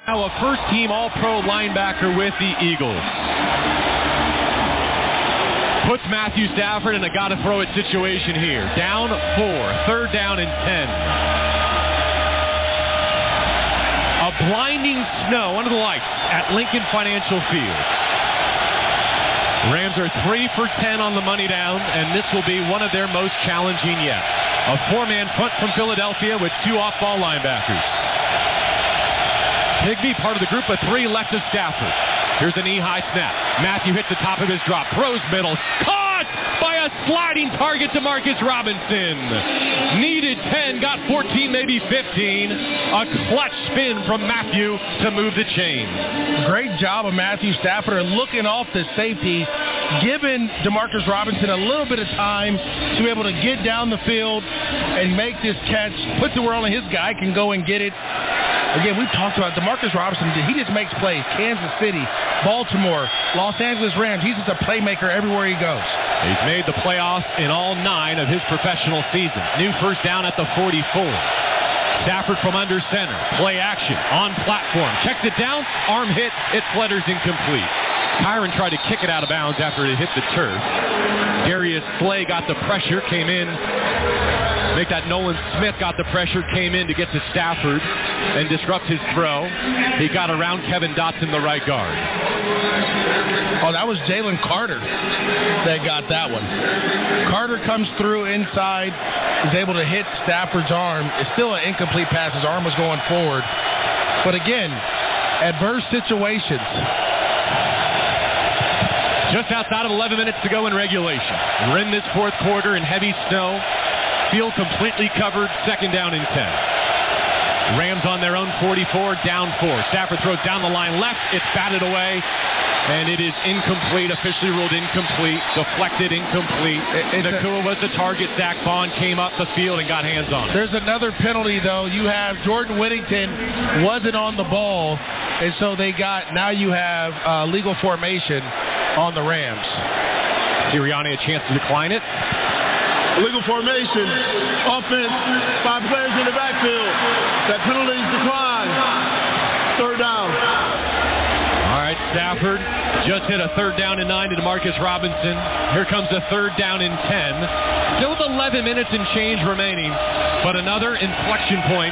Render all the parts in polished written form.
Now a first-team All-Pro linebacker with the Eagles. Puts Matthew Stafford in a gotta-throw-it situation here. Down 4, third down and 10. A blinding snow under the lights at Lincoln Financial Field. Rams are 3 for 10 on the money down, and this will be one of their most challenging yet. A 4-man front from Philadelphia with 2 off-ball linebackers. Higbee, part of the group of 3 left to Stafford. Here's a knee-high snap. Matthew hits the top of his drop. Throws middle. Caught by a sliding target to Marcus Robinson. Needed 10, got 14, maybe 15. A clutch spin from Matthew to move the chain. Great job of Matthew Stafford looking off the safety, giving DeMarcus Robinson a little bit of time to be able to get down the field and make this catch. Puts it where only his guy can go and get it. Again, we've talked about DeMarcus Robinson. He just makes plays. Kansas City, Baltimore, Los Angeles Rams. He's just a playmaker everywhere he goes. He's made the playoffs in all 9 of his professional season. New first down at the 44. Stafford from under center. Play action on platform. Checks it down. Arm hit. It flutters incomplete. Kyron tried to kick it out of bounds after it hit the turf. Darius Slay got the pressure, came in. Make that Nolan Smith got the pressure, came in to get to Stafford and disrupt his throw. He got around Kevin Dotson, the right guard. Oh, that was Jalen Carter that got that one. Carter comes through inside, is able to hit Stafford's arm. It's still an incomplete pass. His arm was going forward. But again, adverse situations. Just outside of 11 minutes to go in regulation. We're in this fourth quarter in heavy snow. Field completely covered, second down and 10. Rams on their own 44, down 4. Stafford throws down the line left. It's batted away, and it is incomplete, officially ruled incomplete, deflected, incomplete. Nakua was the target. Zach Vaughn came up the field and got hands on it. There's another penalty, though. You have Jordan Whittington wasn't on the ball, and so now you have legal formation on the Rams. Sirianni a chance to decline it. Legal formation, offense, 5 players in the backfield. That penalty is declined. Third down. All right, Stafford just hit a third down and 9 to DeMarcus Robinson. Here comes a third down and 10. Still with 11 minutes and change remaining, but another inflection point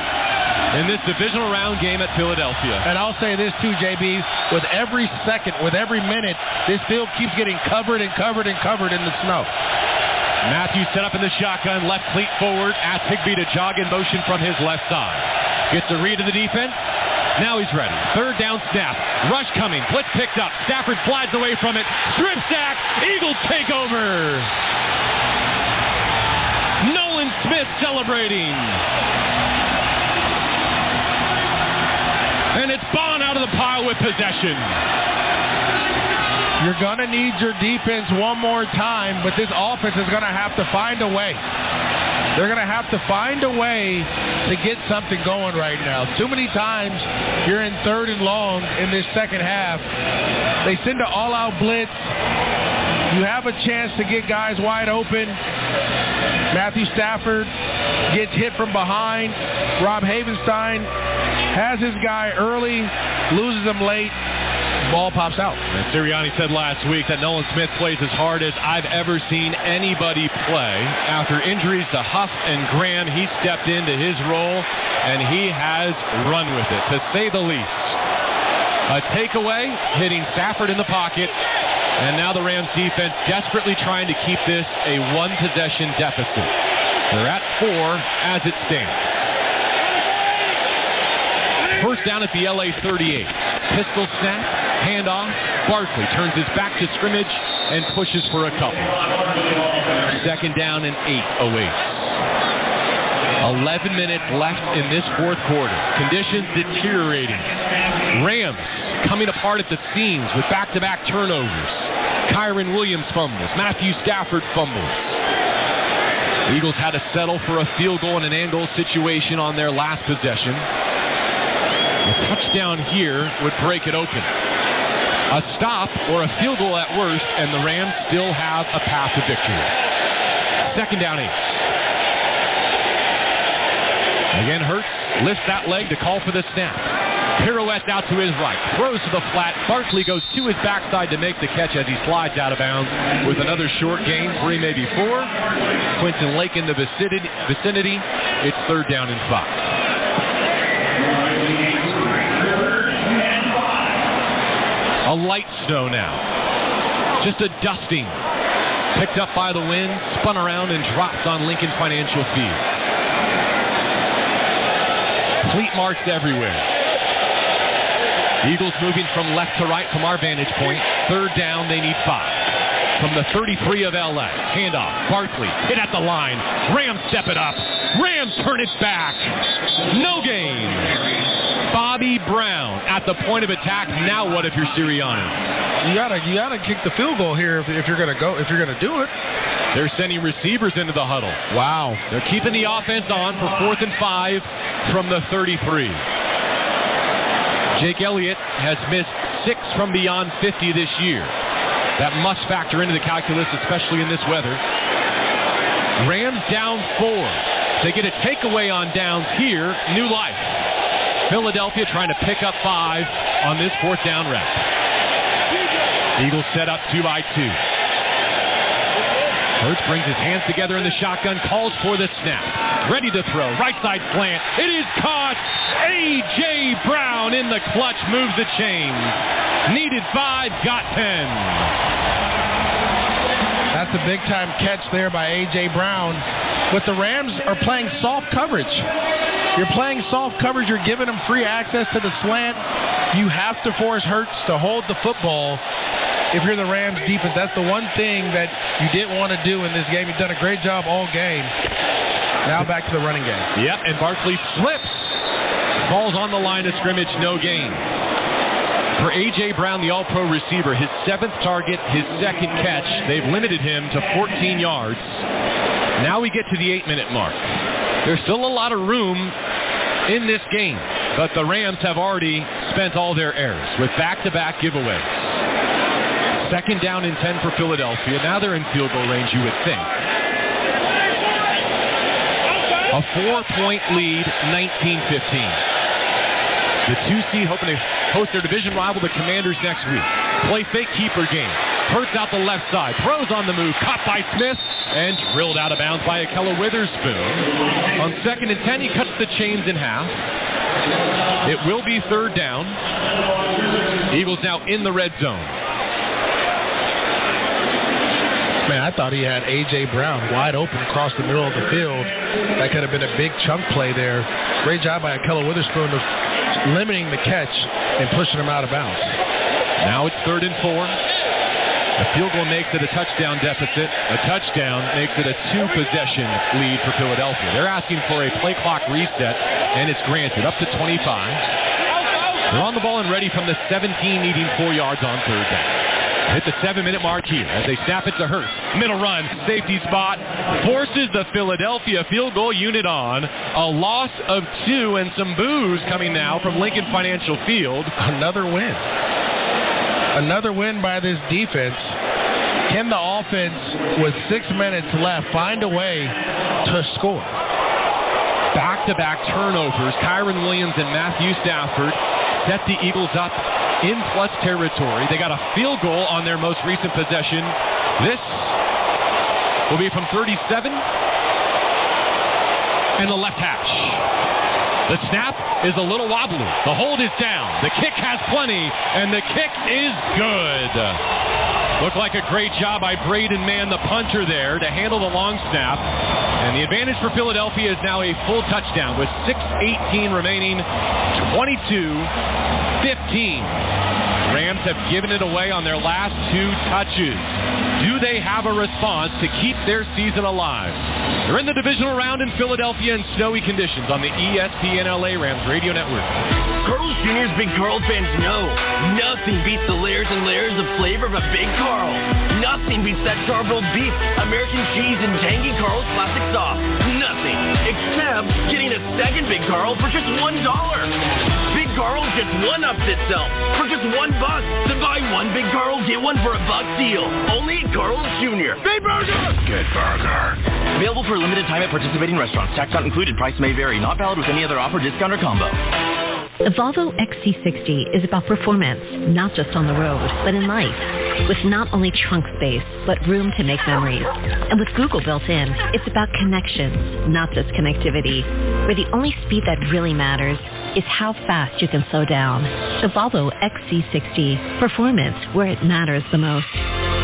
in this divisional round game at Philadelphia. And I'll say this too, JB, with every second, with every minute, this field keeps getting covered and covered and covered in the snow. Matthews set up in the shotgun, left cleat forward, asks Higbee to jog in motion from his left side. Gets a read of the defense. Now he's ready. Third down snap. Rush coming. Blitz picked up. Stafford slides away from it. Strip sack. Eagles take over. Nolan Smith celebrating. And it's Bond out of the pile with possession. You're going to need your defense one more time, but this offense is going to have to find a way. They're going to have to find a way to get something going right now. Too many times you're in third and long in this second half. They send an all-out blitz. You have a chance to get guys wide open. Matthew Stafford gets hit from behind. Rob Havenstein has his guy early, loses him late. Ball pops out. And Sirianni said last week that Nolan Smith plays as hard as I've ever seen anybody play. After injuries to Huff and Graham, he stepped into his role, and he has run with it, to say the least. A takeaway, hitting Stafford in the pocket, and now the Rams defense desperately trying to keep this a one-possession deficit. They're at 4 as it stands. First down at the LA 38. Pistol snap, handoff. Barkley turns his back to scrimmage and pushes for a couple. Second down and 8 awaits. 11 minutes left in this fourth quarter. Conditions deteriorating. Rams coming apart at the seams with back-to-back turnovers. Kyron Williams fumbles. Matthew Stafford fumbles. The Eagles had to settle for a field goal in an angle situation on their last possession. A touchdown here would break it open. A stop or a field goal at worst, and the Rams still have a path to victory. Second down 8. Again, Hurts lifts that leg to call for the snap. Pirouettes out to his right. Throws to the flat. Barkley goes to his backside to make the catch as he slides out of bounds with another short gain, 3, maybe 4. Quinton Lake in the vicinity. It's 3rd down and 5. A light snow now. Just a dusting. Picked up by the wind, spun around, and dropped on Lincoln Financial Field. Fleet marks everywhere. Eagles moving from left to right from our vantage point. 3rd down, they need 5. From the 33 of LA. Handoff. Barkley hit at the line. Rams step it up. Rams turn it back. No gain. Bobby Brown at the point of attack. Now what if you're Sirianni? You gotta kick the field goal here if you're gonna do it. They're sending receivers into the huddle. Wow. They're keeping the offense on for 4th and 5 from the 33. Jake Elliott has missed 6 from beyond 50 this year. That must factor into the calculus, especially in this weather. Rams down 4. They get a takeaway on downs here. New life. Philadelphia trying to pick up 5 on this 4th down rep. Eagles set up 2 by 2. Hurts brings his hands together in the shotgun, calls for the snap. Ready to throw, right side slant. It is caught. A.J. Brown in the clutch, moves the chains. Needed 5, got 10. That's a big-time catch there by A.J. Brown. But the Rams are playing soft coverage. You're playing soft coverage. You're giving them free access to the slant. You have to force Hurts to hold the football if you're the Rams defense. That's the one thing that you didn't want to do in this game. You've done a great job all game. Now back to the running game. Yep, and Barkley slips. Falls on the line of scrimmage, no gain. For A.J. Brown, the all-pro receiver, his 7th target, his 2nd catch. They've limited him to 14 yards. Now we get to the 8-minute mark. There's still a lot of room in this game, but the Rams have already spent all their errors with back-to-back giveaways. 2nd down and 10 for Philadelphia. Now they're in field goal range, you would think. A 4-point lead, 19-15. The 2C hoping to host their division rival, the Commanders, next week. Play fake keeper game. Hurts out the left side. Throws on the move. Caught by Smith and drilled out of bounds by Akella Witherspoon. On 2nd and 10, he cuts the chains in half. It will be 3rd down. Eagles now in the red zone. Man, I thought he had A.J. Brown wide open across the middle of the field. That could have been a big chunk play there. Great job by Akella Witherspoon of limiting the catch and pushing him out of bounds. Now it's 3rd and 4. A field goal makes it a touchdown deficit. A touchdown makes it a 2-possession lead for Philadelphia. They're asking for a play clock reset, and it's granted up to 25. They're on the ball and ready from the 17, needing 4 yards on 3rd down. Hit the 7-minute mark here as they snap it to Hurts. Middle run, safety spot, forces the Philadelphia field goal unit on. A loss of 2 and some boos coming now from Lincoln Financial Field. Another win. Another win by this defense. Can the offense, with 6 minutes left, find a way to score? Back-to-back turnovers. Kyron Williams and Matthew Stafford set the Eagles up in plus territory. They got a field goal on their most recent possession. This will be from 37 and the left hash. The snap is a little wobbly. The hold is down. The kick has plenty, and the kick is good. Looked like a great job by Braden Mann, the punter there, to handle the long snap. And the advantage for Philadelphia is now a full touchdown with 6:18 remaining, 22-15. Rams have given it away on their last 2 touches. Do they have a response to keep their season alive? They're in the divisional round in Philadelphia in snowy conditions on the ESPN LA Rams radio network. Carl's Jr.'s Big Carl fans know nothing beats the layers and layers of flavor of a Big Carl. Nothing beats that charbroiled beef, American cheese, and tangy Carl's classic sauce. Nothing, except getting a second Big Carl for just $1. Big Carl just one-ups itself for just $1. To buy one Big Carl, get one for $1 deal. Only at Carl's Jr. Big Burger! Good burger. Available for a limited time at participating restaurants. Tax not included. Price may vary. Not valid with any other offer, discount, or combo. The Volvo XC60 is about performance, not just on the road, but in life. With not only trunk space, but room to make memories. And with Google built in, it's about connections, not just connectivity. Where the only speed that really matters is how fast you can slow down. The Volvo XC60. Performance where it matters the most.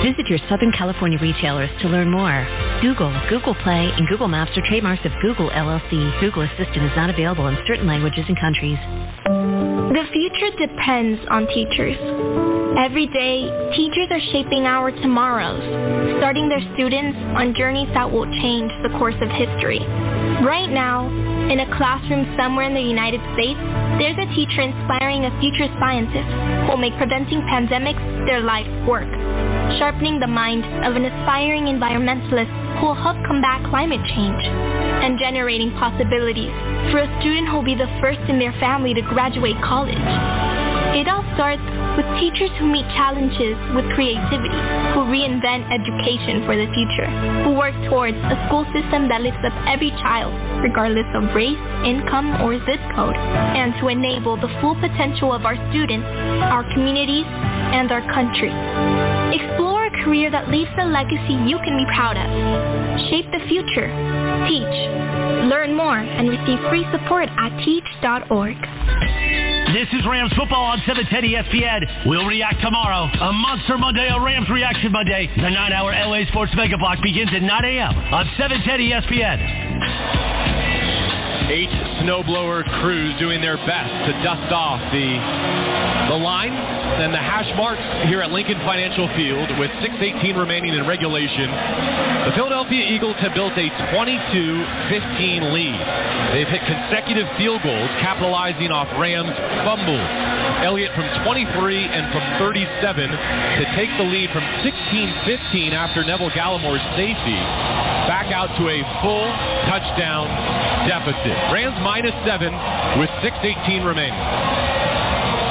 Visit your Southern California retailers to learn more. Google, Google Play, and Google Maps are trademarks of Google LLC. Google Assistant is not available in certain languages and countries. The future depends on teachers. Every day, teachers are shaping our tomorrows, starting their students on journeys that will change the course of history. Right now, in a classroom somewhere in the United States, there's a teacher inspiring a future scientist who will make preventing pandemics their life's work, sharpening the mind of an aspiring environmentalist who will help combat climate change, and generating possibilities for a student who will be the first in their family to graduate college. It all starts with teachers who meet challenges with creativity, who reinvent education for the future, who work towards a school system that lifts up every child, regardless of race, income, or zip code, and to enable the full potential of our students, our communities, and our country. Explore a career that leaves a legacy you can be proud of. Shape the future. Teach. Learn more and receive free support at teach.org. This is Rams football on 710 ESPN. We'll react tomorrow. A Monster Monday, a Rams Reaction Monday. The 9-hour LA Sports Mega Block begins at 9 a.m. on 710 ESPN. 8 snowblower crews doing their best to dust off the line and the hash marks here at Lincoln Financial Field with 6:18 remaining in regulation. The Philadelphia Eagles have built a 22-15 lead. They've hit consecutive field goals, capitalizing off Rams fumbles. Elliott from 23 and from 37 to take the lead from 16-15 after Neville Gallimore's safety back out to a full touchdown deficit. Rams -7 with 6:18 remaining.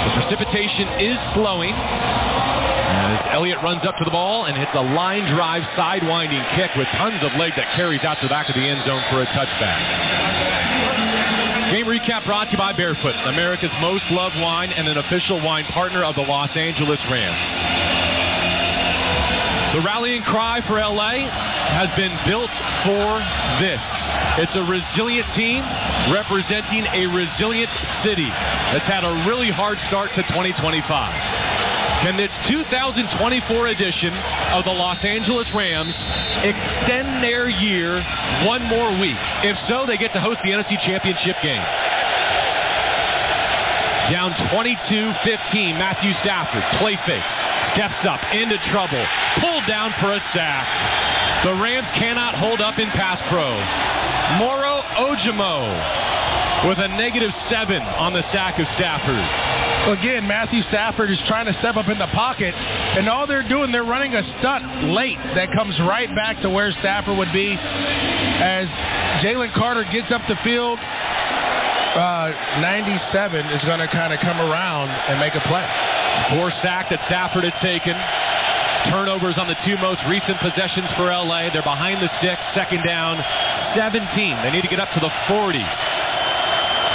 The precipitation is slowing as Elliott runs up to the ball and hits a line drive sidewinding kick with tons of leg that carries out to the back of the end zone for a touchback. Game recap brought to you by Barefoot, America's most loved wine and an official wine partner of the Los Angeles Rams. The rallying cry for LA has been built for this. It's a resilient team representing a resilient city that's had a really hard start to 2025. Can this 2024 edition of the Los Angeles Rams extend their year one more week? If so, they get to host the NFC Championship game. Down 22-15, Matthew Stafford, play fake, steps up, into trouble, pulled down for a sack. The Rams cannot hold up in pass pro. Moro Ojimo with a -7 on the sack of Stafford. Again, Matthew Stafford is trying to step up in the pocket, and all they're doing, they're running a stunt late that comes right back to where Stafford would be as Jalen Carter gets up the field. 97 is going to kind of come around and make a play. Poor sack that Stafford had taken. Turnovers on the two most recent possessions for LA. They're behind the stick, second down, 17. They need to get up to the 40.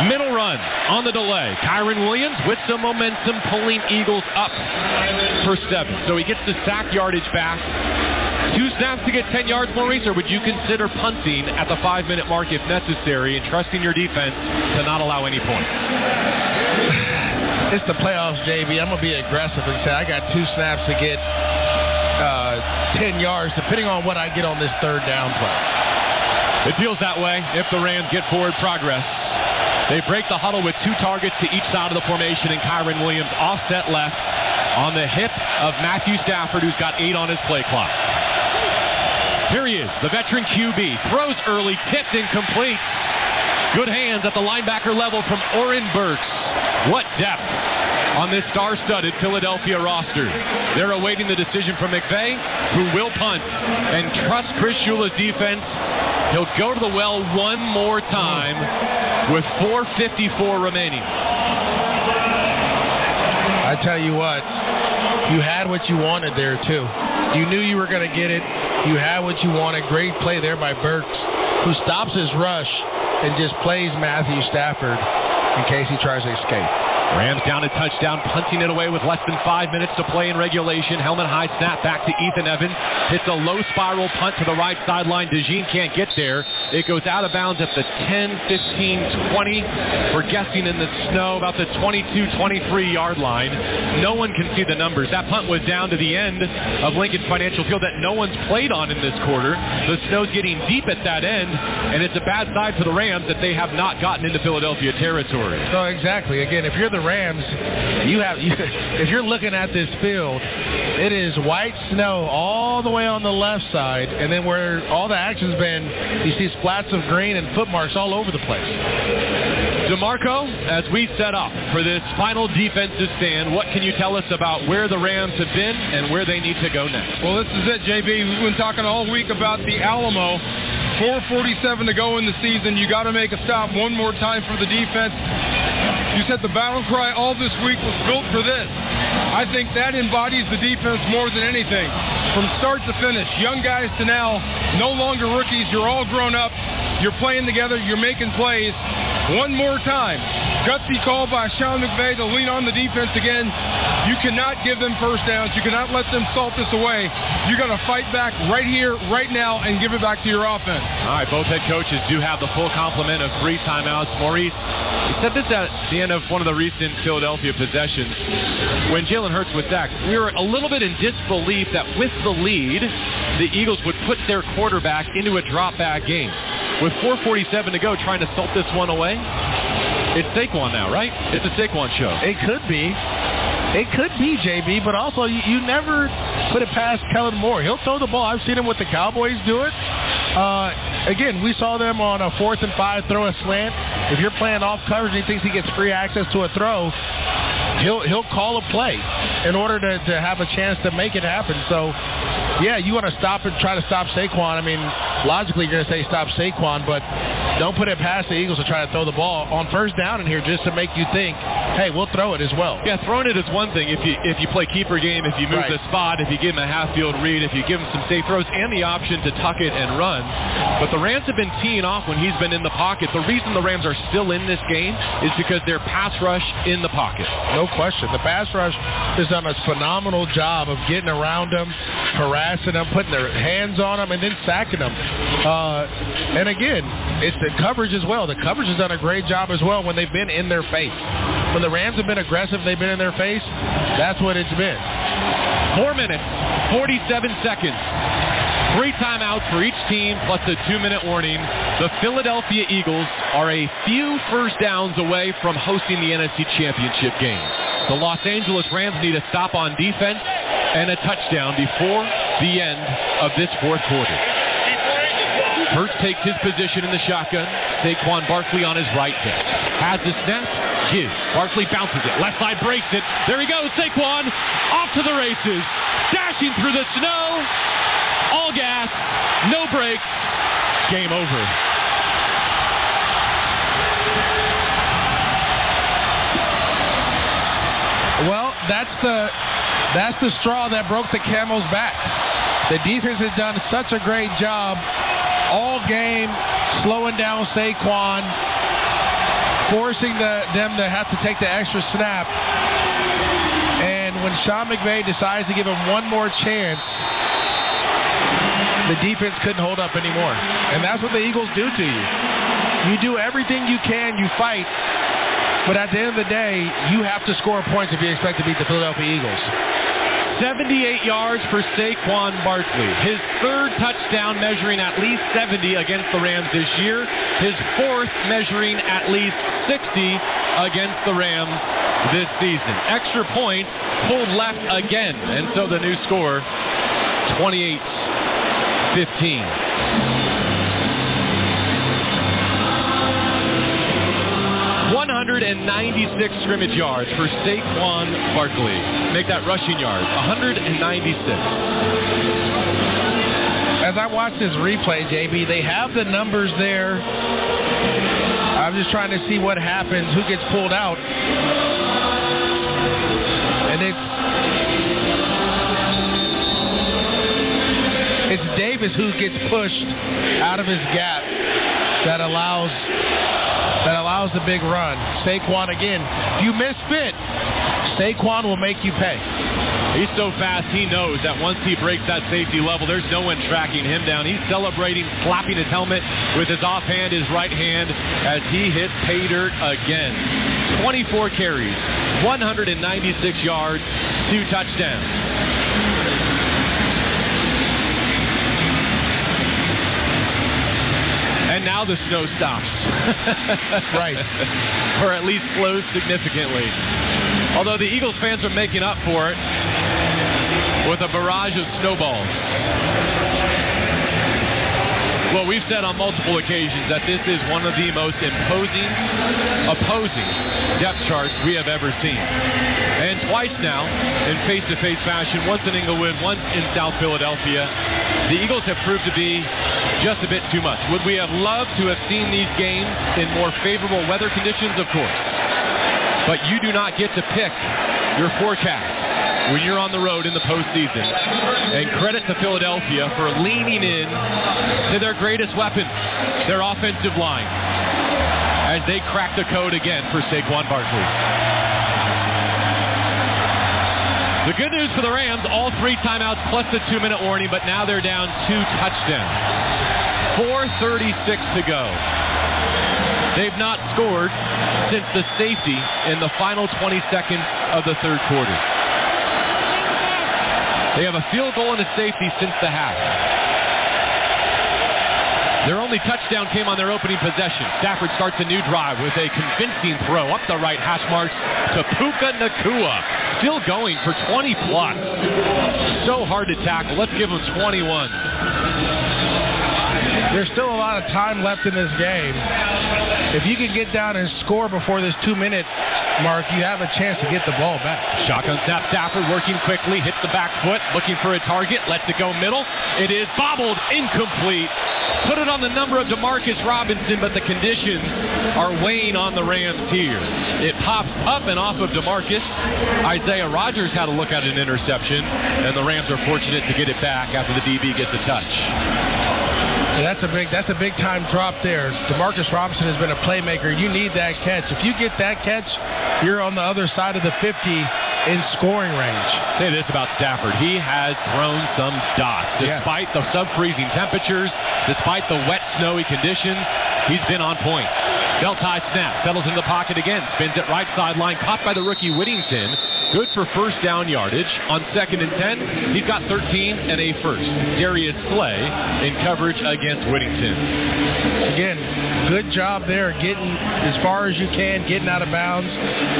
Middle run on the delay. Kyron Williams with some momentum pulling Eagles up for 7. So he gets the sack yardage back. 2 snaps to get 10 yards, Maurice, or would you consider punting at the 5-minute mark if necessary and trusting your defense to not allow any points? It's the playoffs, JB. I'm going to be aggressive and say I got 2 snaps to get 10 yards, depending on what I get on this third down play. It feels that way if the Rams get forward progress. They break the huddle with 2 targets to each side of the formation, and Kyron Williams offset left on the hip of Matthew Stafford, who's got 8 on his play clock. Here he is, the veteran QB. Throws early, tipped incomplete. Good hands at the linebacker level from Oren Burks. What depth on this star-studded Philadelphia roster. They're awaiting the decision from McVay, who will punt and trust Chris Shula's defense. He'll go to the well one more time with 4:54 remaining. I tell you what, you had what you wanted there, too. You knew you were going to get it. You had what you wanted. Great play there by Burks, who stops his rush and just plays Matthew Stafford. in case he tries to escape. Rams down a touchdown, punting it away with less than 5 minutes to play in regulation. Helmet high snap back to Ethan Evans. Hits a low spiral punt to the right sideline. DeJean can't get there. It goes out of bounds at the 10, 15, 20. We're guessing in the snow about the 22, 23-yard line. No one can see the numbers. That punt was down to the end of Lincoln Financial Field that no one's played on in this quarter. The snow's getting deep at that end, and it's a bad side for the Rams that they have not gotten into Philadelphia territory. So exactly. Again, if you're the Rams, if you're looking at this field, it is white snow all the way on the left side, and then where all the action's been, you see splats of green and footmarks all over the place. DeMarco, as we set up for this final defensive stand, what can you tell us about where the Rams have been and where they need to go next? Well, this is it, JB. We've been talking all week about the Alamo. 4:47 to go in the season. You got to make a stop one more time for the defense. You said the battle cry all this week was built for this. I think that embodies the defense more than anything. From start to finish, young guys to now, no longer rookies. You're all grown up. You're playing together. You're making plays. One more time. Gutsy call by Sean McVay to lean on the defense again. You cannot give them first downs. You cannot let them salt this away. You got to fight back right here, right now, and give it back to your offense. All right, both head coaches do have the full complement of 3 timeouts. Maurice, he said this at the end of one of the recent Philadelphia possessions. When Jalen Hurts was sacked, we were a little bit in disbelief that with the lead, the Eagles would put their quarterback into a drop-back game. With 4:47 to go, trying to salt this one away, it's Saquon now, right? It's a Saquon show. It could be. It could be, JB, but also you never put it past Kellen Moore. He'll throw the ball. I've seen him with the Cowboys do it. Again, we saw them on a 4th and 5 throw a slant. If you're playing off coverage and he thinks he gets free access to a throw, he'll call a play in order to have a chance to make it happen. So, yeah, you want to stop and try to stop Saquon. I mean, logically you're going to say stop Saquon, but don't put it past the Eagles to try to throw the ball on first down in here just to make you think, hey, we'll throw it as well. Yeah, throwing it is one thing. If you play keeper game, if you move the spot, if you give him a half-field read, if you give him some safe throws and the option to tuck it and run. But the Rams have been teeing off when he's been in the pocket. The reason the Rams are still in this game is because their pass rush in the pocket. No question. The pass rush has done a phenomenal job of getting around them, harassing them, putting their hands on them, and then sacking them. And again, it's the coverage as well. The coverage has done a great job as well when they've been in their face. When the Rams have been aggressive, they've been in their face. That's what it's been. 4 minutes, 47 seconds. 3 timeouts for each team, plus a 2-minute warning. The Philadelphia Eagles are a few first downs away from hosting the NFC Championship game. The Los Angeles Rams need a stop on defense and a touchdown before the end of this fourth quarter. Hurts takes his position in the shotgun. Saquon Barkley on his right hip. Has the snap. Gives. Barkley bounces it. Left side breaks it. There he goes. Saquon off to the races. Dashing through the snow. All gas. No brakes. Game over. Well, that's the straw that broke the camel's back. The defense has done such a great job all game slowing down Saquon, forcing them to have to take the extra snap. And when Sean McVay decides to give him one more chance, the defense couldn't hold up anymore. And that's what the Eagles do to you. You do everything you can, you fight, but at the end of the day, you have to score points if you expect to beat the Philadelphia Eagles. 78 yards for Saquon Barkley. His 3rd touchdown measuring at least 70 against the Rams this year. His 4th measuring at least 60 against the Rams this season. Extra point pulled left again. And so the new score, 28-15. 196 scrimmage yards for Saquon Barkley. Make that rushing yards, 196. As I watch this replay, JB, they have the numbers there. I'm just trying to see what happens, who gets pulled out. And it's Davis who gets pushed out of his gap that allows that allows the big run. Saquon again. If you misfit, Saquon will make you pay. He's so fast, he knows that once he breaks that safety level, there's no one tracking him down. He's celebrating, slapping his helmet with his offhand, his right hand, as he hits pay dirt again. 24 carries, 196 yards, 2 touchdowns. And now the snow stops. Right. Or at least slows significantly. Although the Eagles fans are making up for it with a barrage of snowballs. Well, we've said on multiple occasions that this is one of the most opposing depth charts we have ever seen. And twice now, in face-to-face fashion, once in Inglewood, once in South Philadelphia, the Eagles have proved to be just a bit too much. Would we have loved to have seen these games in more favorable weather conditions? Of course. But you do not get to pick your forecast when you're on the road in the postseason. And credit to Philadelphia for leaning in to their greatest weapon, their offensive line, as they crack the code again for Saquon Barkley. The good news for the Rams, all 3 timeouts plus the 2-minute warning, but now they're down 2 touchdowns. 4:36 to go. They've not scored since the safety in the final 20 seconds of the third quarter. They have a field goal and a safety since the half. Their only touchdown came on their opening possession. Stafford starts a new drive with a convincing throw up the right hash marks to Puka Nacua. Still going for 20-plus. So hard to tackle. Let's give him 21. There's still a lot of time left in this game. If you can get down and score before this 2-minute mark, you have a chance to get the ball back. Shotgun snap, Stafford working quickly, hits the back foot, looking for a target, lets it go middle. It is bobbled, incomplete. Put it on the number of Demarcus Robinson, but the conditions are weighing on the Rams here. It pops up and off of Demarcus. Isaiah Rodgers had a look at an interception, and the Rams are fortunate to get it back after the DB gets a touch. That's a big time drop there. Demarcus Robinson has been a playmaker. You need that catch. If you get that catch, you're on the other side of the 50 in scoring range. Say this about Stafford. He has thrown some dots. Despite the sub-freezing temperatures, despite the wet, snowy conditions, he's been on point. Belt tie snap, settles in the pocket again, spins it right sideline, caught by the rookie Whittington. Good for first down yardage. On 2nd and 10, he's got 13 and a first. Darius Slay in coverage against Whittington. Again, good job there, getting as far as you can, getting out of bounds.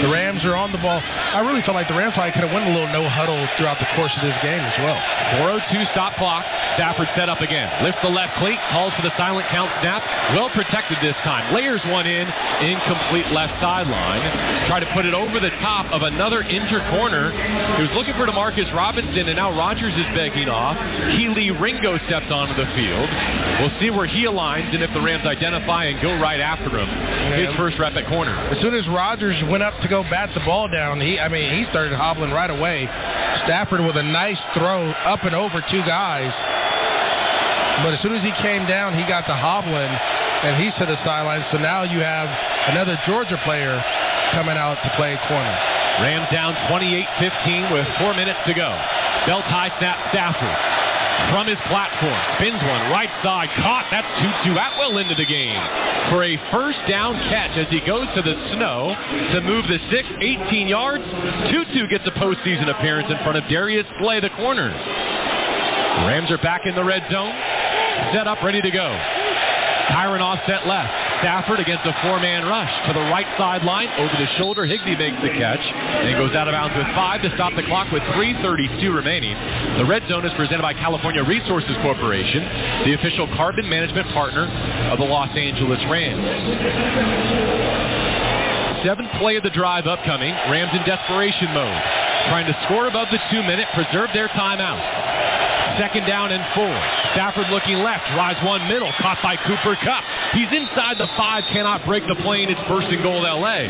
The Rams are on the ball. I really felt like the Rams probably could have won a little no-huddle throughout the course of this game as well. 4:02 stop clock. Stafford set up again. Lifts the left cleat, calls for the silent count snap. Well protected this time. Layers one in, incomplete left sideline. Try to put it over the top of another corner. He was looking for Demarcus Robinson, and now Rodgers is begging off. Keely Ringo steps onto the field. We'll see where he aligns and if the Rams identify and go right after him. His first rep at corner. As soon as Rodgers went up to go bat the ball down, he started hobbling right away. Stafford with a nice throw up and over 2 guys. But as soon as he came down, he got the hobbling, and he's to the sideline. So now you have another Georgia player coming out to play corner. Rams down 28-15 with 4 minutes to go. Belt high snap, Stafford from his platform. Spins one right side. Caught. That's Tutu Atwell into the game for a first down catch as he goes to the snow to move the 18 yards. Tutu gets a postseason appearance in front of Darius Slay, the corner. The Rams are back in the red zone. Set up, ready to go. Kyron offset left. Stafford against a 4-man rush to the right sideline. Over the shoulder, Higbee makes the catch and goes out of bounds with 5 to stop the clock with 3:32 remaining. The red zone is presented by California Resources Corporation, the official carbon management partner of the Los Angeles Rams. 7th play of the drive upcoming. Rams in desperation mode, trying to score above the 2-minute, preserve their timeout. 2nd down and 4. Stafford looking left, drives one middle, caught by Cooper Kupp. He's inside the 5, cannot break the plane. It's 1st and goal LA.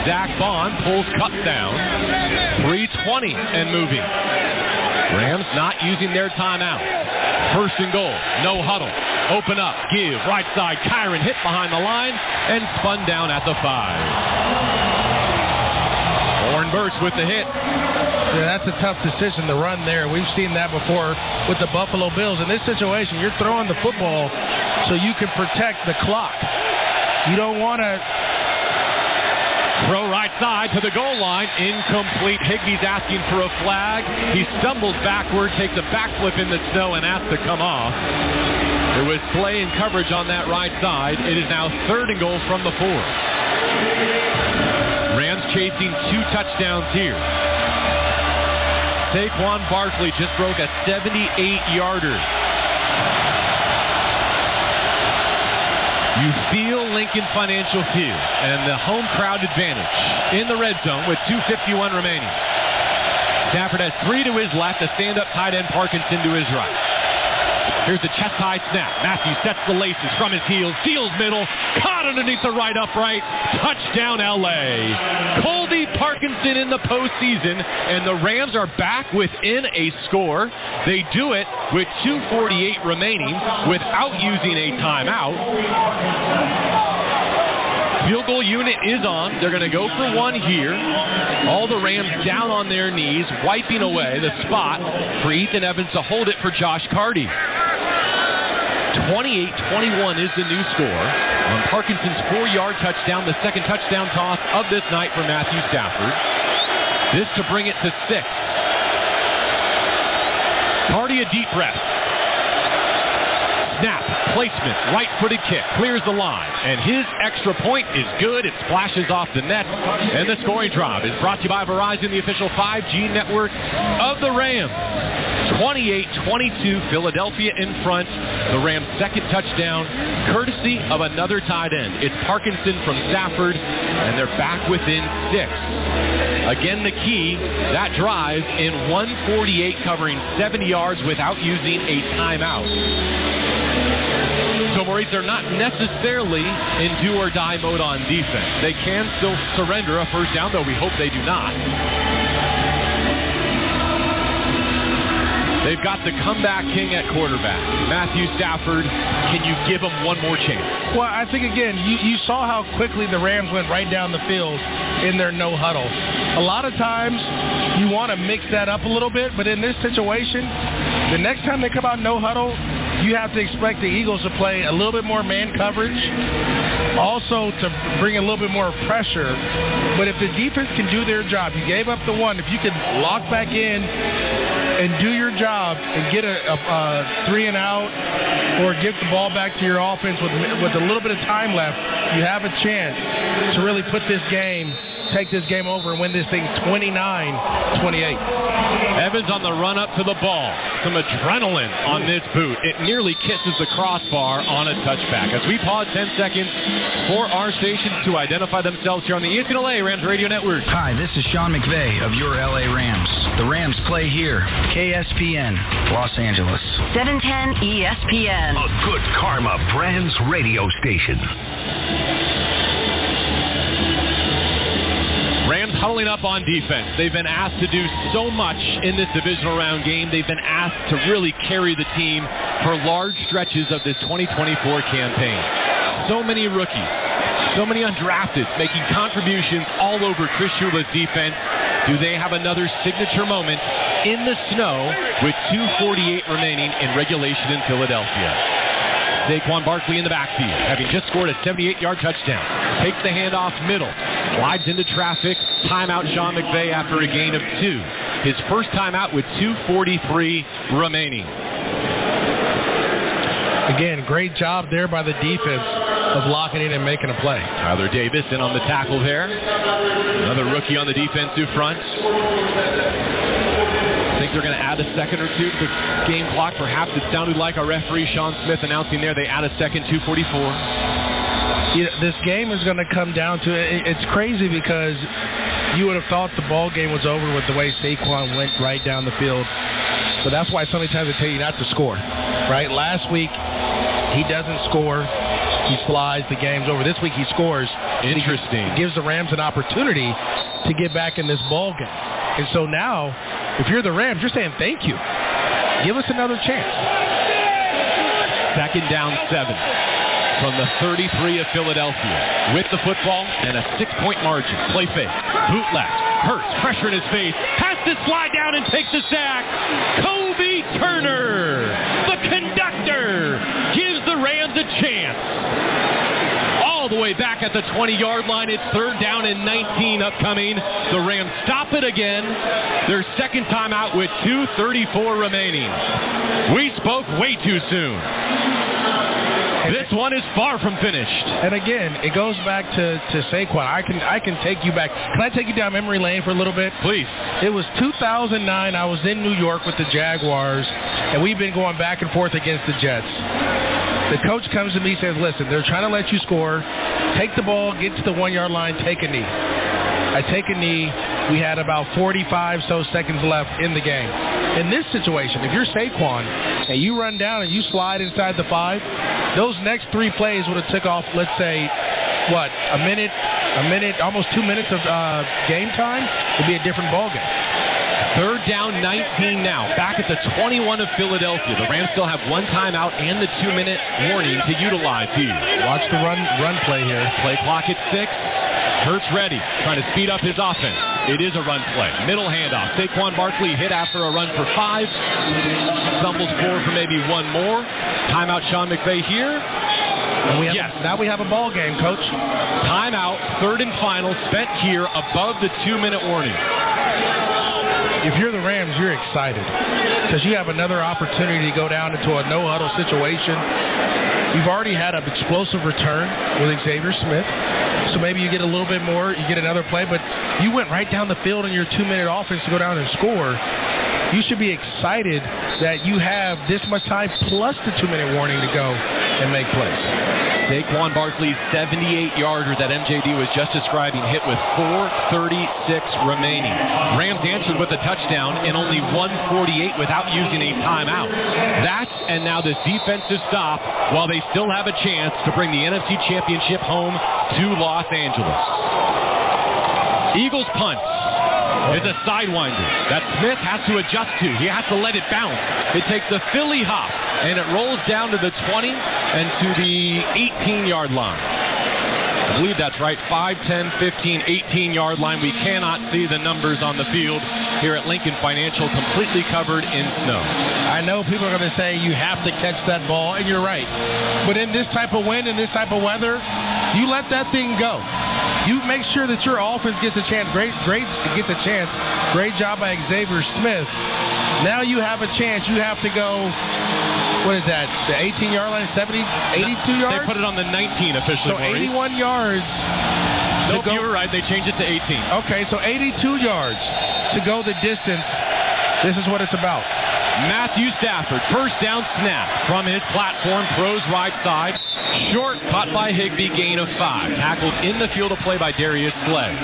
Zach Bond pulls Kupp down. 3:20 and moving. Rams not using their timeout. First and goal, no huddle. Open up, give, right side, Kyron hit behind the line and spun down at the 5. Warren Burst with the hit. Yeah, that's a tough decision to run there. We've seen that before with the Buffalo Bills. In this situation, you're throwing the football so you can protect the clock. You don't want to... Throw right side to the goal line. Incomplete. Higbee's asking for a flag. He stumbles backward, takes a backflip in the snow, and asks to come off. There was play and coverage on that right side. It is now 3rd and goal from the 4. Rams chasing 2 touchdowns here. Saquon Barkley just broke a 78-yarder. You feel Lincoln Financial Field and the home crowd advantage in the red zone with 2:51 remaining. Stafford has 3 to his left, a stand-up tight end Parkinson to his right. Here's the chest-high snap. Matthews sets the laces from his heels, steals middle, caught underneath the right upright. Touchdown, L.A. Colby Parkinson in the postseason, and the Rams are back within a score. They do it with 2:48 remaining without using a timeout. Field goal unit is on. They're going to go for 1 here. All the Rams down on their knees, wiping away the spot for Ethan Evans to hold it for Josh Carty. 28-21 is the new score on Parkinson's 4-yard touchdown, the second touchdown toss of this night for Matthew Stafford. This to bring it to 6. Carty a deep breath. Snap, placement, right-footed kick, clears the line, and his extra point is good. It splashes off the net, and the scoring drive is brought to you by Verizon, the official 5G network of the Rams. 28-22, Philadelphia in front. The Rams' second touchdown, courtesy of another tight end. It's Parkinson from Stafford, and they're back within 6. Again, the key, that drive in 1:48, covering 70 yards without using a timeout. So, Maurice, they're not necessarily in do-or-die mode on defense. They can still surrender a first down, though we hope they do not. They've got the comeback king at quarterback, Matthew Stafford. Can you give him one more chance? Well, I think, again, you saw how quickly the Rams went right down the field in their no huddle. A lot of times you want to mix that up a little bit, but in this situation, the next time they come out no huddle, you have to expect the Eagles to play a little bit more man coverage, also to bring a little bit more pressure. But if the defense can do their job, you gave up the 1, if you can lock back in and do your job and get a 3 and out or get the ball back to your offense with a little bit of time left, you have a chance to really take this game over and win this thing 29-28. Evans on the run up to the ball. Some adrenaline on this boot. It nearly kisses the crossbar on a touchback. As we pause 10 seconds for our stations to identify themselves here on the ESPN LA Rams Radio Network. Hi, this is Sean McVay of your LA Rams. The Rams play here. KSPN, Los Angeles. 710 ESPN. A good karma brands radio station. Rams huddling up on defense. They've been asked to do so much in this divisional round game. They've been asked to really carry the team for large stretches of this 2024 campaign. So many rookies, so many undrafted making contributions all over Chris Shula's defense. Do they have another signature moment in the snow with 2:48 remaining in regulation in Philadelphia? Saquon Barkley in the backfield, having just scored a 78-yard touchdown. Takes the handoff middle, slides into traffic. Timeout, Sean McVay, after a gain of 2. His first timeout with 2:43 remaining. Again, great job there by the defense of locking in and making a play. Tyler Davis in on the tackle there. Another rookie on the defensive front. I think they're going to add a second or two to the game clock. Perhaps it sounded like our referee, Sean Smith, announcing there they add a second, 2:44. This game is going to come down to it's crazy because you would have thought the ball game was over with the way Saquon went right down the field. But that's why so many times they tell you not to score, right? Last week, he doesn't score. He flies. The game's over. This week, he scores. Interesting. He gives the Rams an opportunity to get back in this ball game. And so now, if you're the Rams, you're saying thank you. Give us another chance. Second down 7 from the 33 of Philadelphia. With the football and a 6-point margin. Play fake. Boot left. Hurts. Pressure in his face. Has to slide down and takes the sack. Kobe Turner, the conductor, gives the Rams a chance. All the way back at the 20-yard line. It's third down and 19 upcoming. The Rams stop it again. Their second time out with 2:34 remaining. We spoke way too soon. This one is far from finished. And again, it goes back to Saquon. I can take you back. Can I take you down memory lane for a little bit? Please. It was 2009. I was in New York with the Jaguars, and we've been going back and forth against the Jets. The coach comes to me and says, listen, they're trying to let you score. Take the ball, get to the 1-yard line, take a knee. I take a knee. We had about 45 seconds left in the game. In this situation, if you're Saquon and you run down and you slide inside the 5, those next 3 plays would have took off, let's say, a minute, almost 2 minutes of game time. It'd be a different ball game. Third down 19 now. Back at the 21 of Philadelphia. The Rams still have 1 timeout and the 2-minute warning to utilize here. Watch the run play here. Play clock at 6. Hurts ready, trying to speed up his offense. It is a run play. Middle handoff. Saquon Barkley hit after a run for 5. Stumbles forward for maybe 1 more. Timeout Sean McVay here. And now we have a ball game, Coach. Timeout, third and final, spent here above the 2-minute warning. If you're the Rams, you're excited because you have another opportunity to go down into a no-huddle situation. You've already had an explosive return with Xavier Smith, so maybe you get a little bit more, you get another play, but you went right down the field in your 2-minute offense to go down and score. You should be excited that you have this much time plus the 2-minute warning to go and make plays. Saquon Barkley's 78-yarder that MJD was just describing hit with 4:36 remaining. Rams answered with a touchdown and only 1:48 without using a timeout. That and now this defensive stop while they still have a chance to bring the NFC Championship home to Los Angeles. Eagles punt. It's a sidewinder that Smith has to adjust to. He has to let it bounce. It takes a Philly hop, and it rolls down to the 20 and to the 18-yard line. I believe that's right, 5, 10, 15, 18-yard line. We cannot see the numbers on the field here at Lincoln Financial, completely covered in snow. I know people are going to say you have to catch that ball, and you're right. But in this type of wind and this type of weather, you let that thing go. You make sure that your offense gets a chance. Great job by Xavier Smith. Now you have a chance. You have to go, what is that, the 18-yard line, 70, 82 yards? They put it on the 19 officially. So 81 yards. Nope, you were right. They changed it to 18. Okay, so 82 yards to go the distance. This is what it's about. Matthew Stafford, first down snap from his platform, throws right side. Short, caught by Higbee, gain of 5. Tackled in the field of play by Darius Slay.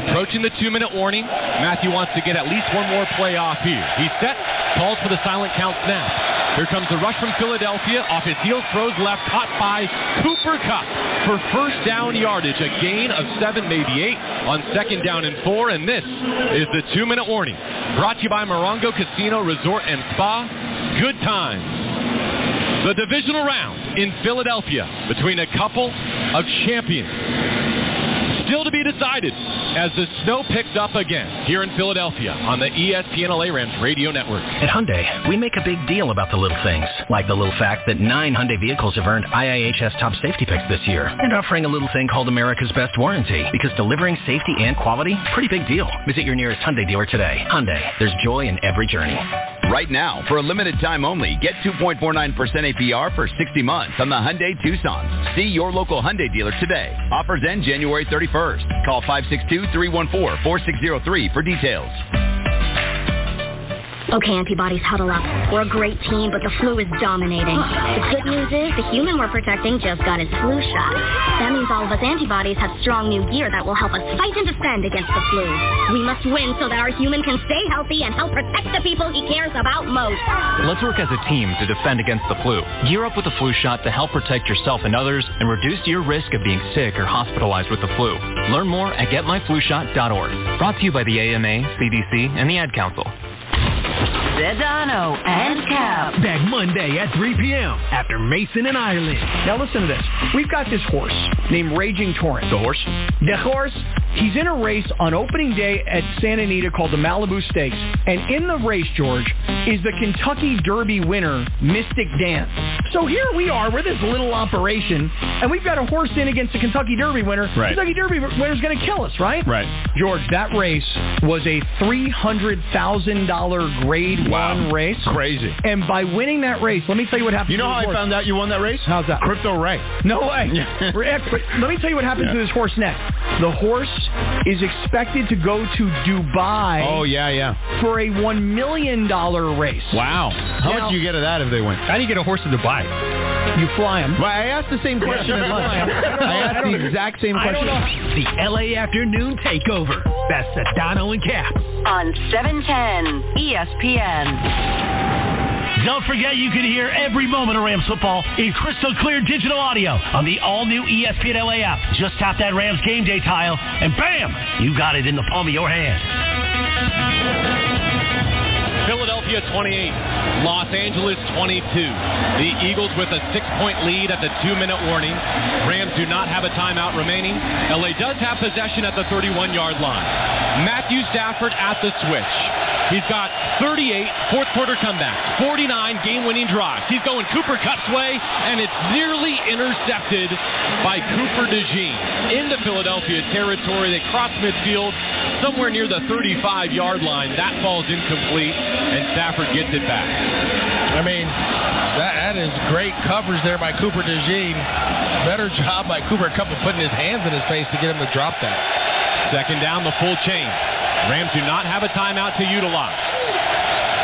Approaching the 2-minute warning, Matthew wants to get at least 1 more play off here. He's set, calls for the silent count snap. Here comes the rush from Philadelphia. Off his heels, throws left, caught by Cooper Kupp for first down yardage. A gain of 7, maybe 8 on second down and 4. And this is the 2-minute warning. Brought to you by Morongo Casino Resort and Spa. Good times. The divisional round in Philadelphia between a couple of champions. Still to be decided as the snow picks up again here in Philadelphia on the ESPN LA Rams radio network. At Hyundai, we make a big deal about the little things, like the little fact that 9 Hyundai vehicles have earned IIHS top safety picks this year, and offering a little thing called America's Best Warranty, because delivering safety and quality, pretty big deal. Visit your nearest Hyundai dealer today. Hyundai, there's joy in every journey. Right now, for a limited time only, get 2.49% APR for 60 months on the Hyundai Tucson. See your local Hyundai dealer today. Offers end January 31st. Call 562-314-4603 for details. Okay, antibodies, huddle up. We're a great team, but the flu is dominating. The good news is the human we're protecting just got his flu shot. That means all of us antibodies have strong new gear that will help us fight and defend against the flu. We must win so that our human can stay healthy and help protect the people he cares about most. Let's work as a team to defend against the flu. Gear up with the flu shot to help protect yourself and others and reduce your risk of being sick or hospitalized with the flu. Learn more at getmyflushot.org. Brought to you by the AMA, CDC, and the Ad Council. Sedano and Cap. Back Monday at 3 p.m. after Mason and Ireland. Now listen to this. We've got this horse named Raging Torrent. The horse? The horse. He's in a race on opening day at Santa Anita called the Malibu Stakes. And in the race, George, is the Kentucky Derby winner, Mystic Dance. So here we are. We're this little operation, and we've got a horse in against the Kentucky Derby winner. Right. Kentucky Derby winner's going to kill us, right? Right. George, that race was a $300,000 Grade 1 race. Crazy. And by winning that race, let me tell you what happened. You know to how this I horse. found out you won that race? How's that? Crypto Ray. No way. Let me tell you what happened to this horse next. The horse is expected to go to Dubai. Oh, yeah. For a $1 million race. Wow. How much do you get of that if they win? How do you get a horse to Dubai? You fly him. Well, I asked the same question at lunch. I asked the exact same question. The LA Afternoon Takeover. That's Sedano and Cap. On 710 ESPN. Don't forget you can hear every moment of Rams football in crystal clear digital audio on the all-new ESPN LA app. Just tap that Rams game day tile, and bam, you got it in the palm of your hand. Philadelphia 28, Los Angeles 22. The Eagles with a 6-point lead at the 2-minute warning. Rams do not have a timeout remaining. LA does have possession at the 31-yard line. Matthew Stafford at the switch. He's got 38 fourth-quarter comebacks, 49 game-winning drives. He's going Cooper Kupp's way, and it's nearly intercepted by Cooper DeJean into Philadelphia territory. They cross midfield somewhere near the 35-yard line. That falls incomplete, and Stafford gets it back. I mean, that is great coverage there by Cooper DeJean. Better job by Cooper Kupp of putting his hands in his face to get him to drop that. Second down, the full chain. Rams do not have a timeout to utilize.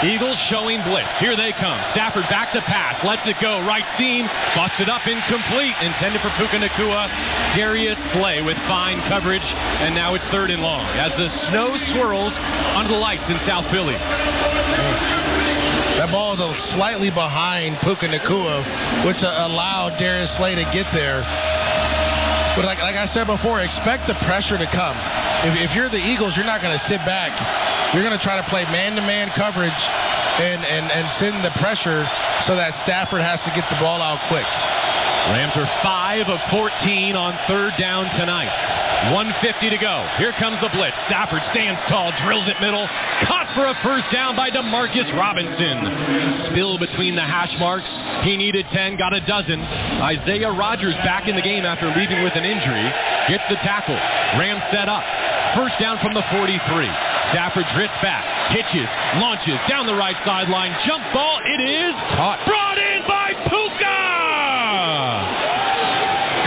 Eagles showing blitz. Here they come. Stafford back to pass. Lets it go. Right seam. Busted up. Incomplete. Intended for Puka Nacua. Darius Slay with fine coverage. And now it's 3rd and long as the snow swirls under the lights in South Philly. That ball is slightly behind Puka Nacua, which allowed Darius Slay to get there. But like I said before, expect the pressure to come. If you're the Eagles, you're not going to sit back. You're going to try to play man-to-man coverage and send the pressure so that Stafford has to get the ball out quick. Rams are 5 of 14 on 3rd down tonight. 1:50 to go. Here comes the blitz. Stafford stands tall, drills it middle. Caught for a first down by DeMarcus Robinson. Still between the hash marks. He needed 10, got a dozen. Isaiah Rodgers back in the game after leaving with an injury. Gets the tackle. Rams set up. First down from the 43. Stafford drifts back, pitches, launches down the right sideline. Jump ball. It is caught. Brought in by Puka.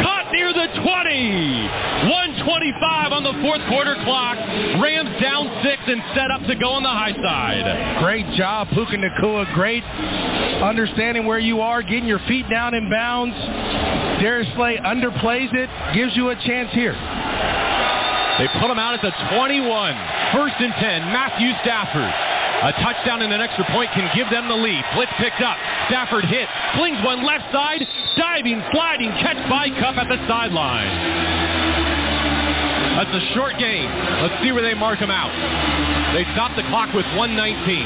Caught near the 20. 1:25 on the fourth quarter clock. Rams down 6 and set up to go on the high side. Great job, Puka Nacua. Great understanding where you are, getting your feet down in bounds. Darius Slay underplays it, gives you a chance here. They put him out at the 21. 1st and 10. Matthew Stafford. A touchdown and an extra point can give them the lead. Blitz picked up. Stafford hit. Flings one left side. Diving, sliding, catch by Kupp at the sideline. That's a short game. Let's see where they mark him out. They stop the clock with 1:19.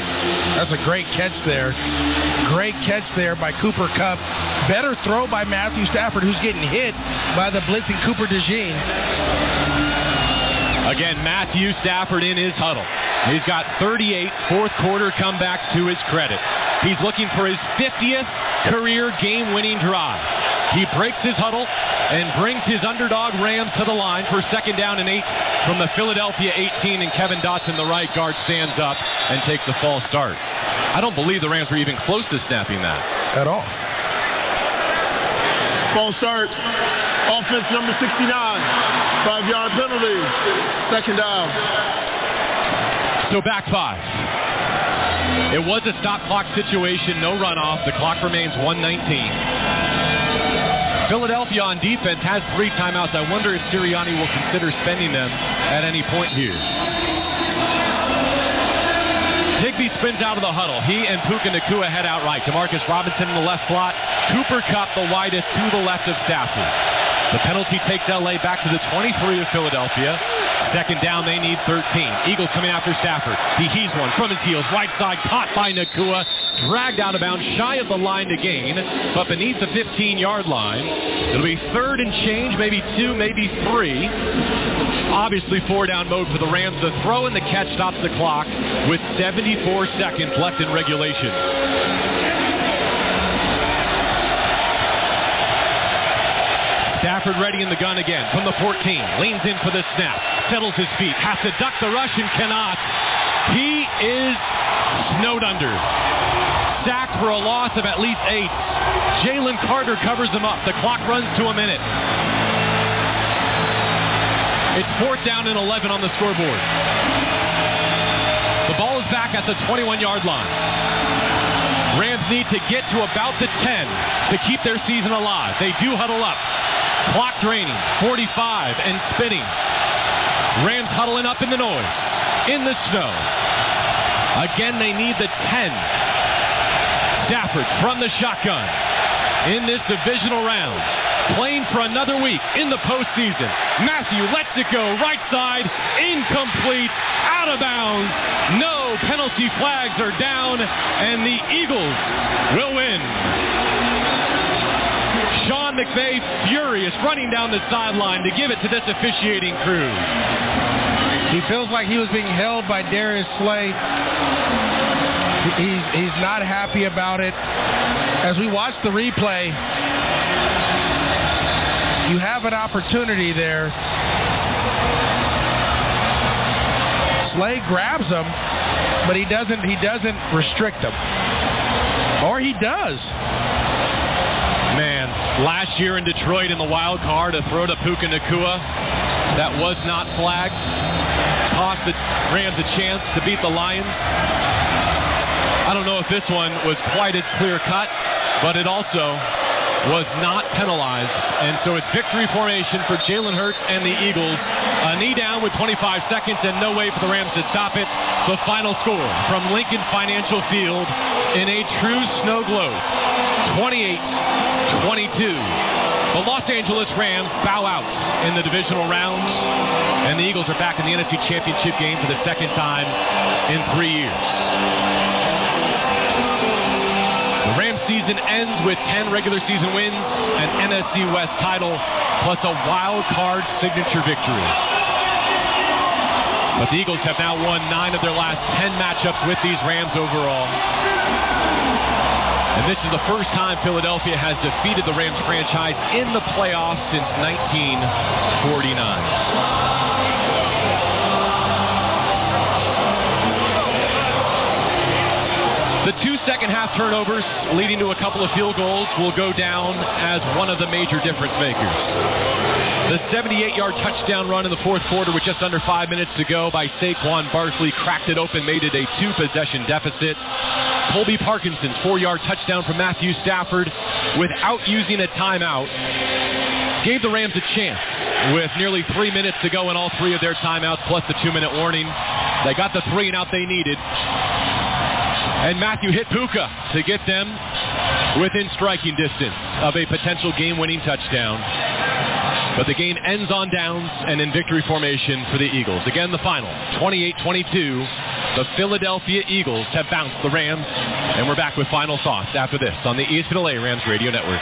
That's a great catch there. Great catch there by Cooper Kupp. Better throw by Matthew Stafford, who's getting hit by the blitzing Cooper DeJean. Again, Matthew Stafford in his huddle. He's got 38 fourth-quarter comebacks to his credit. He's looking for his 50th career game-winning drive. He breaks his huddle and brings his underdog Rams to the line for 2nd down and 8 from the Philadelphia 18, and Kevin Dotson, the right guard, stands up and takes a false start. I don't believe the Rams were even close to snapping that. At all. False start. Offense number 69. 5-yard penalty. 2nd down. So back 5. It was a stop clock situation, no runoff. The clock remains 1:19. Philadelphia on defense has 3 timeouts. I wonder if Sirianni will consider spending them at any point here. Higbee spins out of the huddle. He and Puka Nacua head out right. DeMarcus Robinson in the left slot. Cooper Kupp, the widest, to the left of Stafford. The penalty takes L.A. back to the 23 of Philadelphia. Second down, they need 13. Eagles coming after Stafford. He heaves one from his heels. Right side, caught by Nakua. Dragged out of bounds, shy of the line to gain, but beneath the 15-yard line. It'll be third and change, maybe 2, maybe 3. Obviously, 4-down mode for the Rams. The throw and the catch stops the clock with 74 seconds left in regulation. Stafford ready in the gun again from the 14. Leans in for the snap. Settles his feet. Has to duck the rush and cannot. He is snowed under. Sacked for a loss of at least 8. Jalen Carter covers him up. The clock runs to a minute. It's 4th down and 11 on the scoreboard. The ball is back at the 21-yard line. Rams need to get to about the 10 to keep their season alive. They do huddle up. Clock draining, 45 and spinning. Rams huddling up in the noise, in the snow. Again, they need the 10. Stafford from the shotgun in this divisional round. Playing for another week in the postseason. Matthew lets it go, right side, incomplete, out of bounds. No penalty flags are down, and the Eagles will win. Sean McVay furious, running down the sideline to give it to this officiating crew. He feels like he was being held by Darius Slay. He's not happy about it. As we watch the replay, you have an opportunity there. Slay grabs him, but he doesn't restrict him. Or he does. Man, last year in Detroit in the wild card, a throw to Puka Nakua that was not flagged. Cost the Rams a chance to beat the Lions. I don't know if this one was quite as clear cut, but it also was not penalized. And so it's victory formation for Jalen Hurts and the Eagles. A knee down with 25 seconds and no way for the Rams to stop it. The final score from Lincoln Financial Field in a true snow globe. 28-22. The Los Angeles Rams bow out in the divisional round, and the Eagles are back in the NFC Championship game for the second time in 3 years. The Rams season ends with 10 regular season wins, an NFC West title, plus a wild card signature victory. But the Eagles have now won 9 of their last 10 matchups with these Rams overall. And this is the first time Philadelphia has defeated the Rams franchise in the playoffs since 1949. The 2 second-half turnovers leading to a couple of field goals will go down as one of the major difference makers. The 78-yard touchdown run in the fourth quarter with just under 5 minutes to go by Saquon Barkley cracked it open, made it a 2-possession deficit. Colby Parkinson's 4-yard touchdown from Matthew Stafford without using a timeout gave the Rams a chance with nearly 3 minutes to go in all 3 of their timeouts plus the 2-minute warning. They got the 3 and out they needed. And Matthew hit Puka to get them within striking distance of a potential game-winning touchdown. But the game ends on downs and in victory formation for the Eagles. Again, the final, 28-22. The Philadelphia Eagles have bounced the Rams. And we're back with final thoughts after this on the ESPN Rams Radio Network.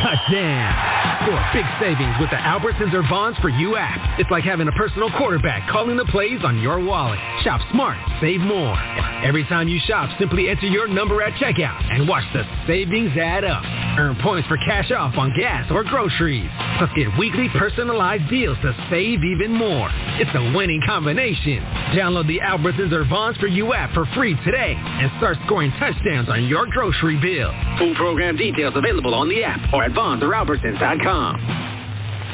Touchdown! Score big savings with the Albertsons or Vons for You app. It's like having a personal quarterback calling the plays on your wallet. Shop smart, save more. Every time you shop, simply enter your number at checkout and watch the savings add up. Earn points for cash off on gas or groceries. Plus get weekly personalized deals to save even more. It's a winning combination. Download the Albertsons or Vons for You app for free today and start scoring touchdowns on your grocery bill. Full program details available on the app or at Vons or Albertsons.com.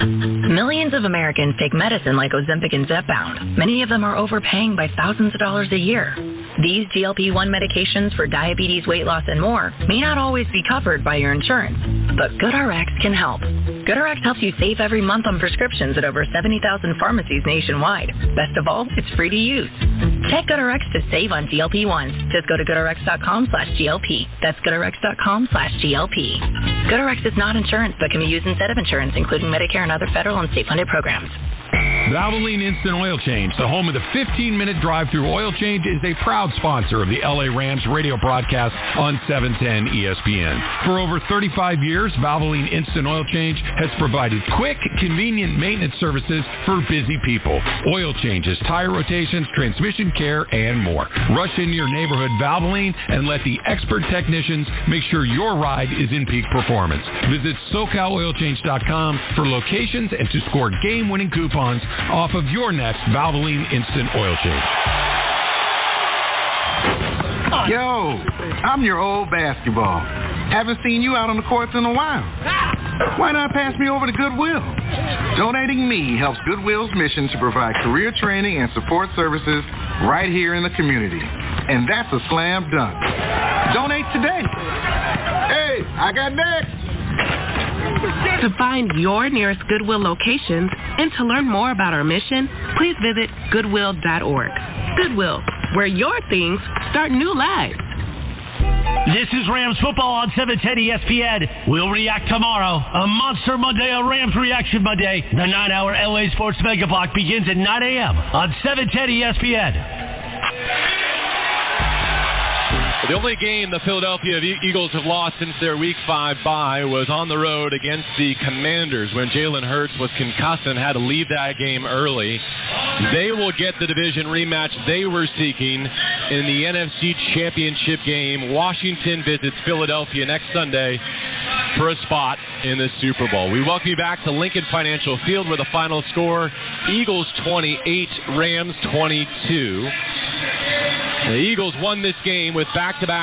Millions of Americans take medicine like Ozempic and Zepbound. Many of them are overpaying by thousands of dollars a year. These GLP-1 medications for diabetes, weight loss, and more may not always be covered by your insurance, but GoodRx can help. GoodRx helps you save every month on prescriptions at over 70,000 pharmacies nationwide. Best of all, it's free to use. Check GoodRx to save on GLP-1s. Just go to GoodRx.com/GLP. That's GoodRx.com/GLP. GoodRx is not insurance, but can be used instead of insurance, including Medicare and other federal and state-funded programs. Valvoline Instant Oil Change, the home of the 15-minute drive-through oil change, is a proud sponsor of the LA Rams radio broadcast on 710 ESPN. For over 35 years, Valvoline Instant Oil Change has provided quick, convenient maintenance services for busy people. Oil changes, tire rotations, transmission care, and more. Rush into your neighborhood Valvoline and let the expert technicians make sure your ride is in peak performance. Visit SoCalOilChange.com for locations and to score game-winning coupons off of your next Valvoline Instant Oil Change. Yo, I'm your old basketball. Haven't seen you out on the courts in a while. Why not pass me over to Goodwill? Donating me helps Goodwill's mission to provide career training and support services right here in the community. And that's a slam dunk. Donate today. Hey, I got next. To find your nearest Goodwill locations and to learn more about our mission, please visit Goodwill.org. Goodwill, where your things start new lives. This is Rams football on 710 ESPN. We'll react tomorrow. A Monster Monday, a Rams Reaction Monday. The 9-hour LA Sports Mega Block begins at 9 a.m. on 710 ESPN. The only game the Philadelphia Eagles have lost since their Week 5 bye was on the road against the Commanders when Jalen Hurts was concussed and had to leave that game early. They will get the division rematch they were seeking in the NFC Championship game. Washington visits Philadelphia next Sunday for a spot in the Super Bowl. We welcome you back to Lincoln Financial Field where the final score, Eagles 28, Rams 22. The Eagles won this game with back-to-back